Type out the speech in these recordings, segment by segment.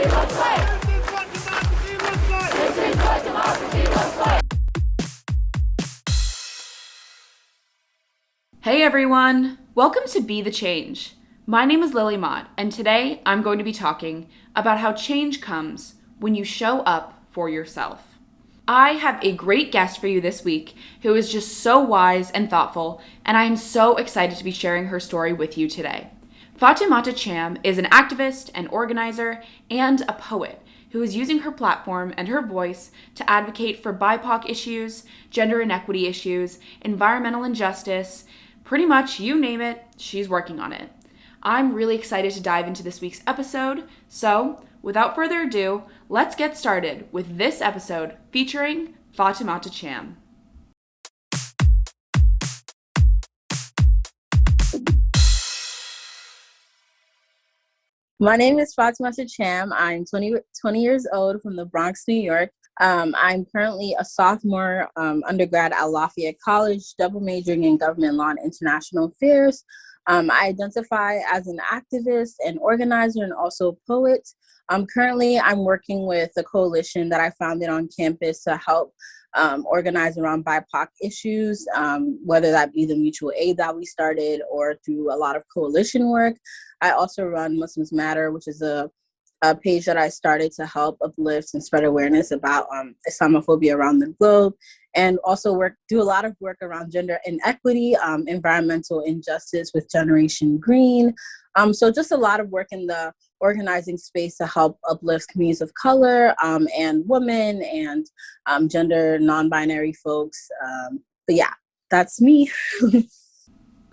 Hey everyone! Welcome to Be the Change. My name is Lily Mott, and today I'm going to be talking about how change comes when you show up for yourself. I have a great guest for you this week who is just so wise and thoughtful, and I am so excited to be sharing her story with you today. Fatimata Cham is an activist, an organizer, and a poet who is using her platform and her voice to advocate for BIPOC issues, gender inequity issues, environmental injustice. Pretty much, you name it, she's working on it. I'm really excited to dive into this week's episode, so without further ado, let's get started with this episode featuring Fatimata Cham. My name is Fatimata Cham. I'm 20 years old from the Bronx, New York. I'm currently a sophomore undergrad at Lafayette College, double majoring in government law and international affairs. I identify as an activist and organizer and also a poet. Currently, I'm working with a coalition that I founded on campus to help organize around BIPOC issues, whether that be the mutual aid that we started or through a lot of coalition work. I also run Muslims Matter, which is a page that I started to help uplift and spread awareness about Islamophobia around the globe, and also do a lot of work around gender inequity, environmental injustice with Generation Green. So just a lot of work in the organizing space to help uplift communities of color and women and gender non-binary folks. But yeah, that's me.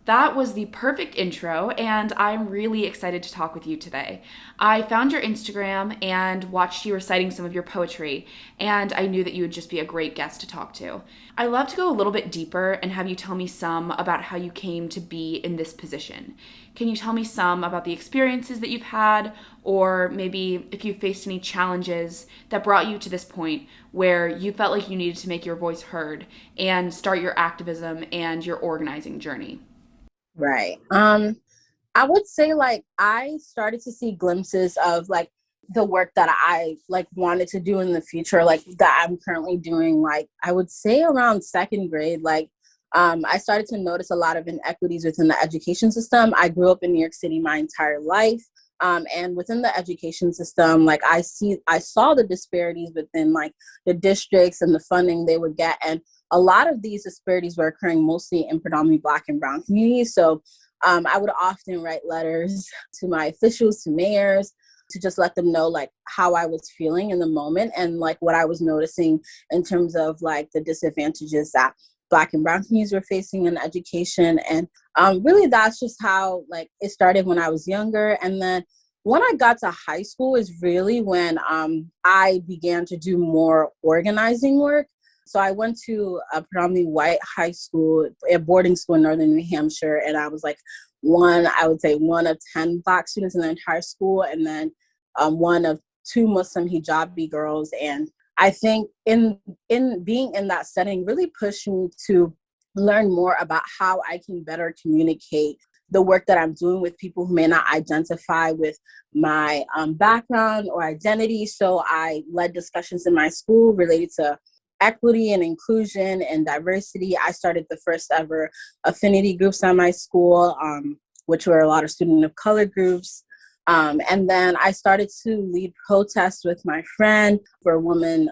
That was the perfect intro, and I'm really excited to talk with you today. I found your Instagram and watched you reciting some of your poetry, and I knew that you would just be a great guest to talk to. I love to go a little bit deeper and have you tell me some about how you came to be in this position. Can you tell me some about the experiences that you've had, or maybe if you faced any challenges that brought you to this point where you felt like you needed to make your voice heard and start your activism and your organizing journey? Right. I would say I started to see glimpses of the work that I wanted to do in the future, that I'm currently doing, I would say around second grade. I started to notice a lot of inequities within the education system. I grew up in New York City my entire life. And within the education system, I saw the disparities within the districts and the funding they would get. And a lot of these disparities were occurring mostly in predominantly Black and Brown communities. So I would often write letters to my officials, to mayors, to just let them know how I was feeling in the moment and what I was noticing in terms of the disadvantages that Black and Brown communities were facing in education. And really that's just how it started when I was younger. And then when I got to high school is really when I began to do more organizing work. So I went to a predominantly white high school, a boarding school in northern New Hampshire, and I was one of 10 Black students in the entire school, and then one of 2 Muslim hijabi girls. And I think in being in that setting really pushed me to learn more about how I can better communicate the work that I'm doing with people who may not identify with my background or identity. So I led discussions in my school related to equity and inclusion and diversity. I started the first ever affinity groups at my school, which were a lot of student of color groups. And then I started to lead protests with my friend for Women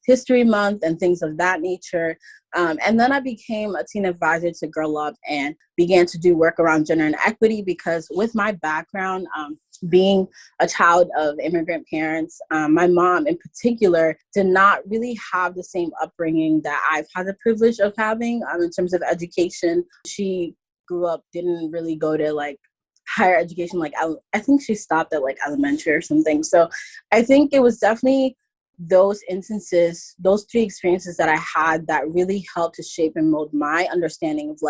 History Month and things of that nature. And then I became a teen advisor to Girl Up and began to do work around gender and equity because with my background, being a child of immigrant parents, my mom in particular did not really have the same upbringing that I've had the privilege of having in terms of education. She grew up, didn't really go to higher education. I think she stopped at elementary or something. So I think it was definitely those instances, those 3 experiences that I had that really helped to shape and mold my understanding of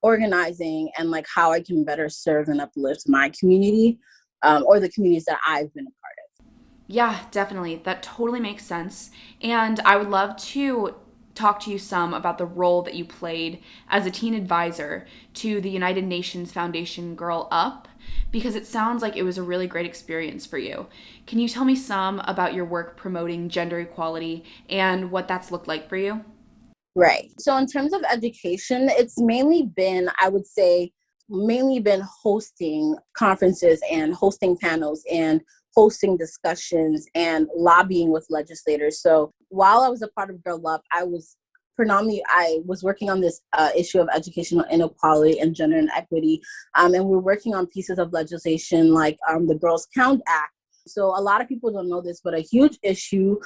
organizing and how I can better serve and uplift my community or the communities that I've been a part of. Yeah, definitely. That totally makes sense. And I would love to talk to you some about the role that you played as a teen advisor to the United Nations Foundation Girl Up, because it sounds like it was a really great experience for you. Can you tell me some about your work promoting gender equality and what that's looked like for you? Right. So in terms of education, it's mainly been, I would say, mainly been hosting conferences and hosting panels and hosting discussions and lobbying with legislators. So while I was a part of Girl Up, I was working on this issue of educational inequality and gender inequity, and we're working on pieces of legislation like the Girls Count Act. So a lot of people don't know this, but a huge issue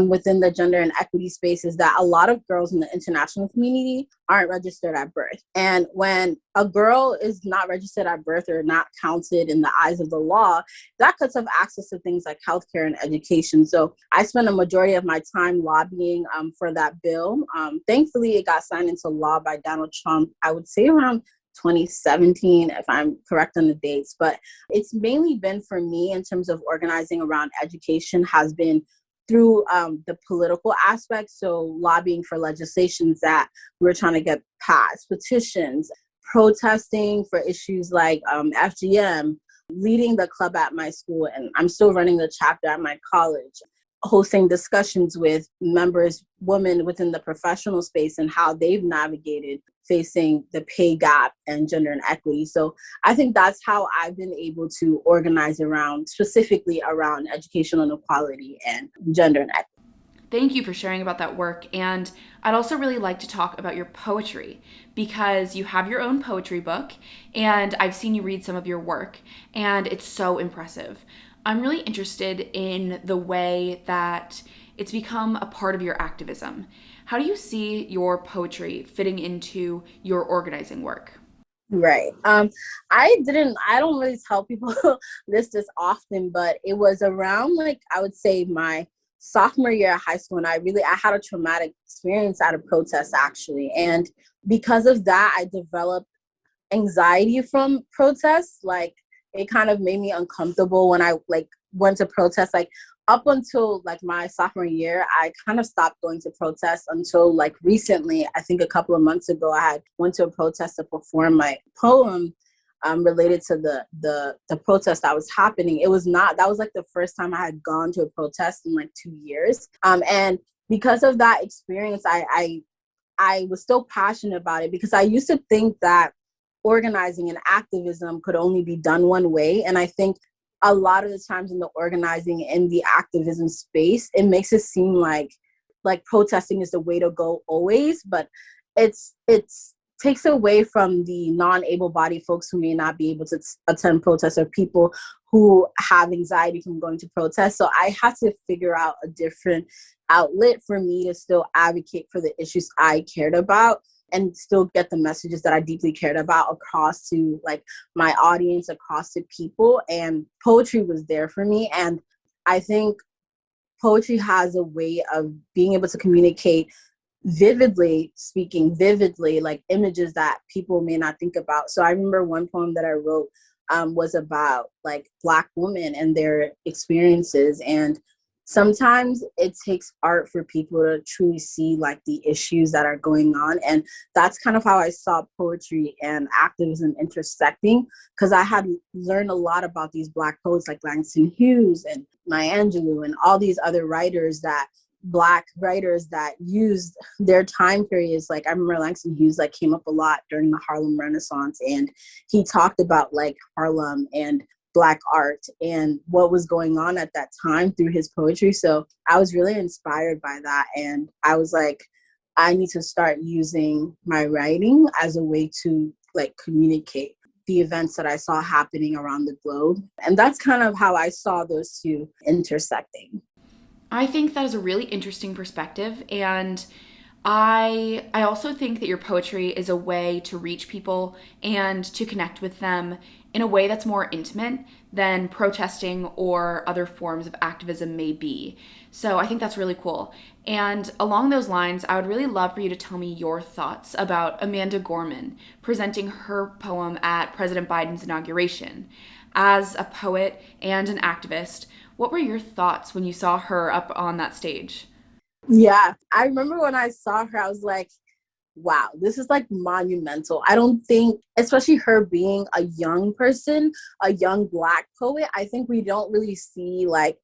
within the gender and equity space is that a lot of girls in the international community aren't registered at birth. And when a girl is not registered at birth or not counted in the eyes of the law, that cuts off access to things like healthcare and education. So I spent a majority of my time lobbying for that bill. Thankfully, it got signed into law by Donald Trump, I would say around 2017, if I'm correct on the dates. But it's mainly been for me in terms of organizing around education has been through the political aspect. So lobbying for legislations that we're trying to get passed, petitions, protesting for issues like FGM, leading the club at my school, and I'm still running the chapter at my college, hosting discussions with members, women within the professional space and how they've navigated facing the pay gap and gender inequity. So I think that's how I've been able to organize around, specifically around educational inequality and gender inequity. Thank you for sharing about that work. And I'd also really like to talk about your poetry because you have your own poetry book, and I've seen you read some of your work, and it's so impressive. I'm really interested in the way that it's become a part of your activism. How do you see your poetry fitting into your organizing work? Right. I don't really tell people this often, but it was around like I would say my sophomore year of high school, and I had a traumatic experience at a protest actually. And because of that, I developed anxiety from protests. Like it kind of made me uncomfortable when I like went to protest. Like up until like my sophomore year, I kind of stopped going to protests until like recently. I think a couple of months ago, I had went to a protest to perform my poem related to the protest that was happening. It was not that was like the first time I had gone to a protest in like 2 years. And because of that experience, I was still passionate about it because I used to think that organizing and activism could only be done one way. And I think a lot of the times in the organizing and the activism space, it makes it seem like protesting is the way to go always, but it's takes away from the non-able-bodied folks who may not be able to attend protests or people who have anxiety from going to protests. So I had to figure out a different outlet for me to still advocate for the issues I cared about and still get the messages that I deeply cared about across to like my audience, across to people. And poetry was there for me. And I think poetry has a way of being able to communicate vividly, speaking vividly, like images that people may not think about. So I remember one poem that I wrote was about like Black women and their experiences. And sometimes it takes art for people to truly see like the issues that are going on. And that's kind of how I saw poetry and activism intersecting, because I had learned a lot about these Black poets like Langston Hughes and Maya Angelou and all these other writers that Black writers that used their time periods. Like I remember Langston Hughes like came up a lot during the Harlem Renaissance, and he talked about like Harlem and Black art and what was going on at that time through his poetry. So I was really inspired by that, and I was like, I need to start using my writing as a way to like communicate the events that I saw happening around the globe. And that's kind of how I saw those two intersecting. I think that is a really interesting perspective, and I also think that your poetry is a way to reach people and to connect with them in a way that's more intimate than protesting or other forms of activism may be. So I think that's really cool. And along those lines, I would really love for you to tell me your thoughts about Amanda Gorman presenting her poem at President Biden's inauguration. As a poet and an activist, what were your thoughts when you saw her up on that stage? Yeah. I remember when I saw her, I was like, wow, this is like monumental. I don't think, especially her being a young person, a young Black poet, I think we don't really see like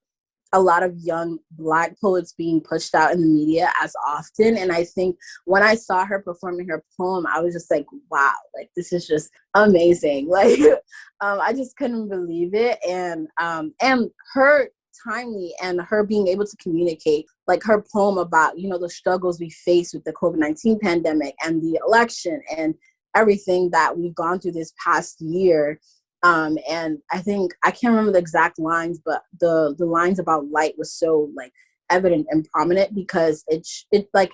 a lot of young Black poets being pushed out in the media as often. And I think when I saw her performing her poem, I was just like, wow, like this is just amazing. Like I just couldn't believe it. And her timely and her being able to communicate like her poem about, you know, the struggles we face with the COVID-19 pandemic and the election and everything that we've gone through this past year. And I think I can't remember the exact lines, but the lines about light was so like evident and prominent because it like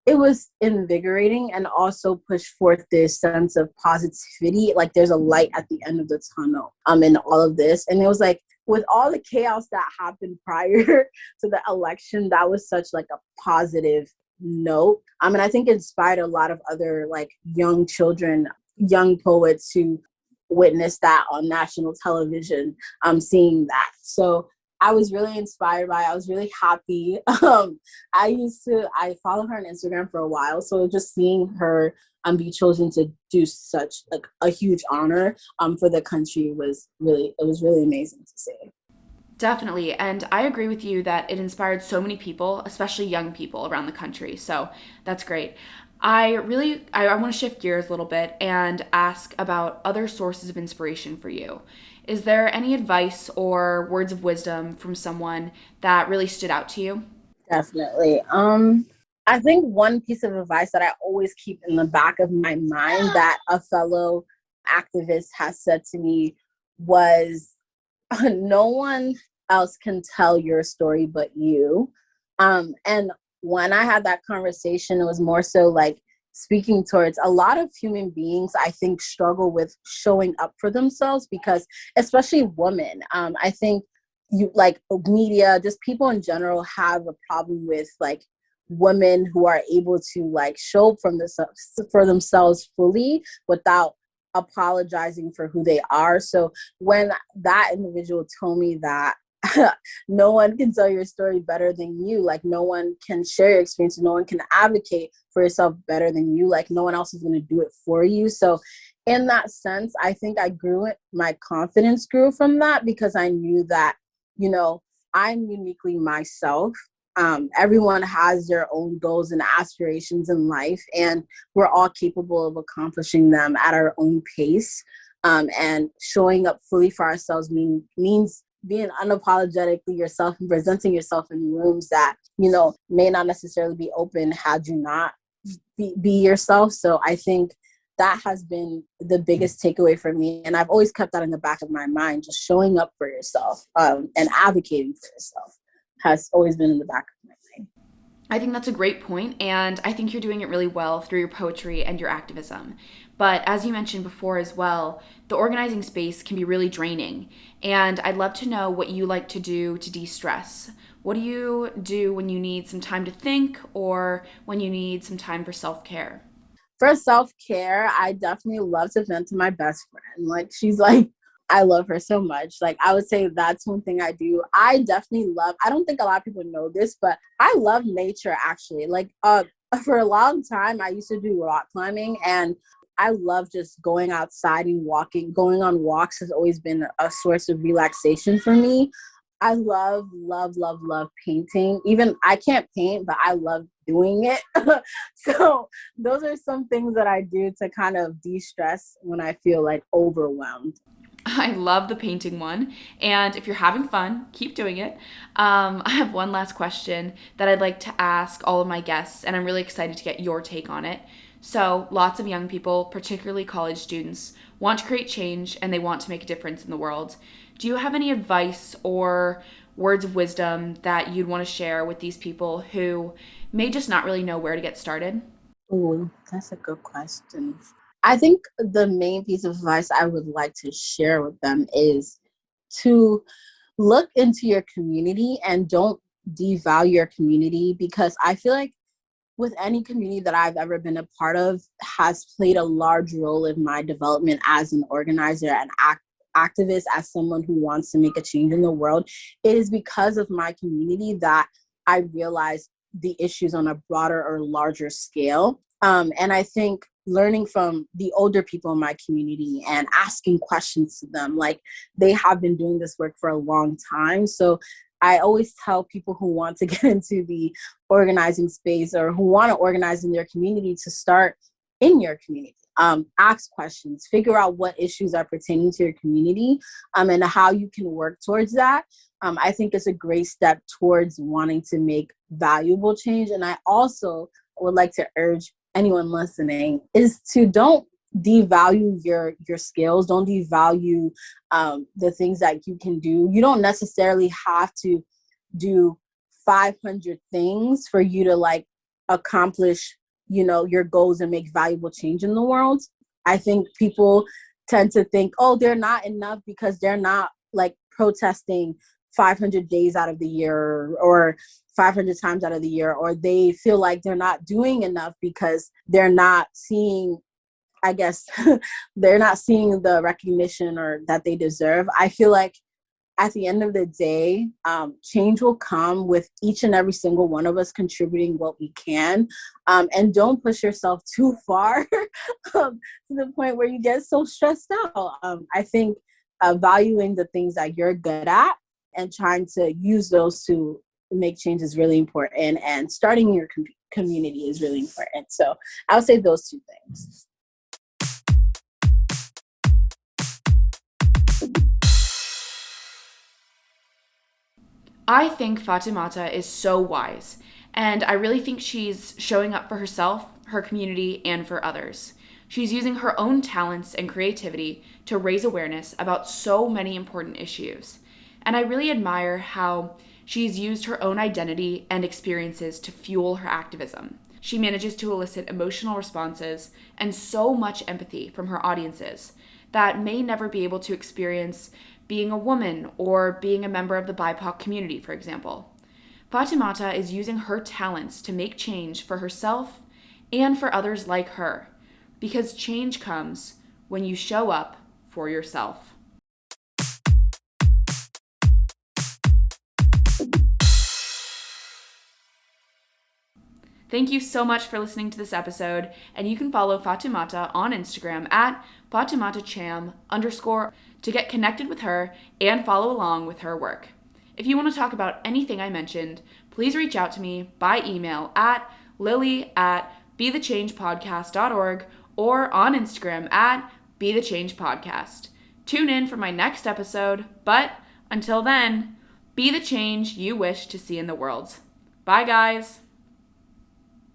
it was invigorating and also pushed forth this sense of positivity. Like there's a light at the end of the tunnel in all of this. And it was like with all the chaos that happened prior to the election, that was such like a positive note. And I think it inspired a lot of other like young children, young poets who witnessed that on national television, seeing that. So I was really inspired by it. I was really happy. I follow her on Instagram for a while. So just seeing her be chosen to do such like a huge honor for the country it was really amazing to see. Definitely. And I agree with you that it inspired so many people, especially young people around the country. So that's great. I want to shift gears a little bit and ask about other sources of inspiration for you. Is there any advice or words of wisdom from someone that really stood out to you? Definitely. I think one piece of advice that I always keep in the back of my mind that a fellow activist has said to me was no one else can tell your story but you. And when I had that conversation, it was more so like speaking towards a lot of human beings, I think, struggle with showing up for themselves because, especially women, I think you like media, just people in general have a problem with like women who are able to like show up from this for themselves fully without apologizing for who they are. So when that individual told me that no one can tell your story better than you, like no one can share your experience, no one can advocate for yourself better than you, like no one else is going to do it for you. So in that sense, I think I grew it, my confidence grew from that because I knew that, you know, I'm uniquely myself. Everyone has their own goals and aspirations in life, and we're all capable of accomplishing them at our own pace. And showing up fully for ourselves means being unapologetically yourself and presenting yourself in rooms that, you know, may not necessarily be open had you not be yourself. So I think that has been the biggest takeaway for me. And I've always kept that in the back of my mind, just showing up for yourself and advocating for yourself has always been in the back of my mind. I think that's a great point, and I think you're doing it really well through your poetry and your activism. But as you mentioned before as well, the organizing space can be really draining, and I'd love to know what you like to do to de stress. What do you do when you need some time to think or when you need some time for self care? For self-care, I definitely love to vent to my best friend. Like she's like, I love her so much. Like I would say that's one thing I do. I definitely love, I don't think a lot of people know this, but I love nature actually. Like for a long time I used to do rock climbing, and I love just going outside and walking. Going on walks has always been a source of relaxation for me. I love, love, love, love painting. Even I can't paint, but I love doing it. So those are some things that I do to kind of de-stress when I feel like overwhelmed. I love the painting one. And if you're having fun, keep doing it. I have one last question that I'd like to ask all of my guests, and I'm really excited to get your take on it. So, lots of young people, particularly college students, want to create change and they want to make a difference in the world. Do you have any advice or words of wisdom that you'd want to share with these people who may just not really know where to get started? Oh, that's a good question. I think the main piece of advice I would like to share with them is to look into your community and don't devalue your community, because I feel like with any community that I've ever been a part of has played a large role in my development as an organizer and activist, as someone who wants to make a change in the world. It is because of my community that I realized the issues on a broader or larger scale. And I think learning from the older people in my community and asking questions to them, like they have been doing this work for a long time. So I always tell people who want to get into the organizing space or who want to organize in their community to start in your community. Ask questions, figure out what issues are pertaining to your community, and how you can work towards that. I think it's a great step towards wanting to make valuable change. And I also would like to urge anyone listening is to don't devalue your skills, don't devalue the things that you can do. You don't necessarily have to do 500 things for you to like accomplish, you know, your goals and make valuable change in the world. I think people tend to think, oh, they're not enough because they're not like protesting 500 days out of the year or 500 times out of the year, or they feel like they're not doing enough because they're not seeing, I guess, they're not seeing the recognition or that they deserve. I feel like at the end of the day, change will come with each and every single one of us contributing what we can. And don't push yourself too far to the point where you get so stressed out. I think valuing the things that you're good at and trying to use those to make change is really important. And starting your community is really important. So I would say those two things. I think Fatimata is so wise, and I really think she's showing up for herself, her community, and for others. She's using her own talents and creativity to raise awareness about so many important issues. And I really admire how she's used her own identity and experiences to fuel her activism. She manages to elicit emotional responses and so much empathy from her audiences that may never be able to experience being a woman or being a member of the BIPOC community, for example. Fatimata is using her talents to make change for herself and for others like her, because change comes when you show up for yourself. Thank you so much for listening to this episode, and you can follow Fatimata on Instagram at Fatimata Cham _ to get connected with her and follow along with her work. If you want to talk about anything I mentioned, please reach out to me by email at lily@bethechangepodcast.org or on Instagram at bethechangepodcast. Tune in for my next episode, but until then, be the change you wish to see in the world. Bye, guys.